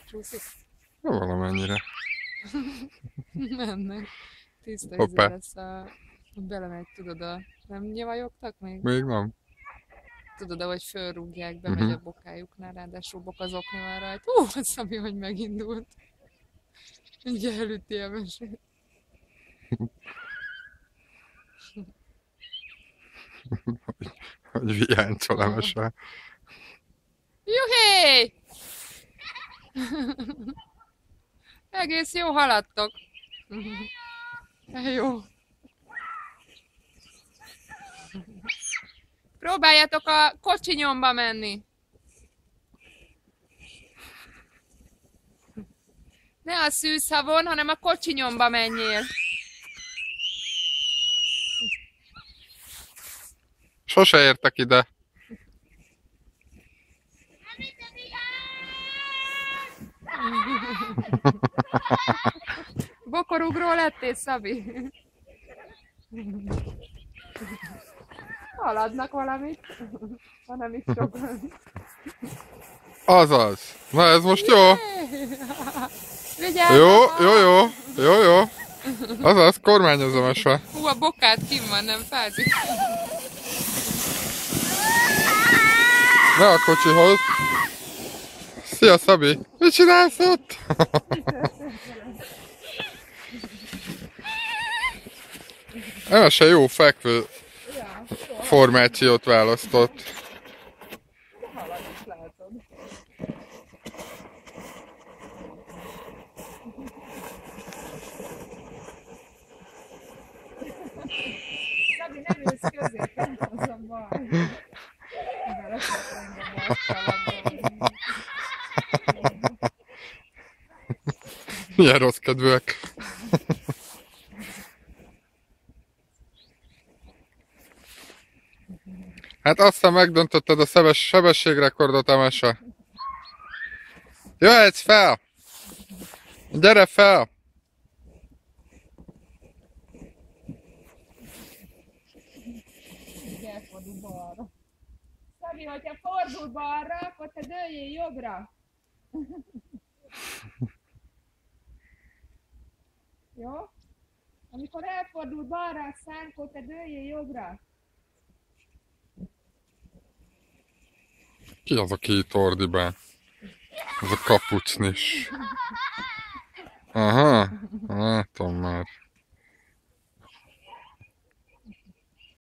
Csúszik? Valamennyire. Mennek. Tiszta izé Hoppá. lesz a... Belemegy, tudod a... Nem nyavajogtak még? Még nem. Tudod, ahogy fölrúgják, bemegy Uh-huh. a bokájuknál, ráadásul bokozokni van rajta. A Szabi, hogy megindult. Ugye elüti a mesét. Hogy viáncol a mese. Juhé! Egész jó haladtok. Jó. Próbáljátok a kocsinyomba menni. Ne a szűzhavon, hanem a kocsinyomba menjél. Sose értek ide. Bokorugró lettél, Szabi? Haladnak valamit, ha nem is sokan. Azaz. Na ez most jó. Vigyázz! Jó, jó, jó. Jó, jó. Azaz, kormányoz a mese. Hú, a bokád kim van, nem fázik. Ne a kocsihoz. Szia, Szabi. Mit csinálsz ott? Emese jó fekvő formációt választott. Halad is látod. Szabi, nem ülsz középen, az a baj. Beleszedünk a basztalakba. Milyen rossz kedvűek. Hát aztán megdöntötted a sebességrekordot, Emese. Jöhetsz fel! Gyere fel! Elfordul balra. Szabi, hogyha fordul balra, akkor te dőljél jobbra. Jó? Amikor elfordul balra a szám, akkor te dőljél jobbra. Ki az a két ordibán? Ez a kapucnis. Aha, látom már.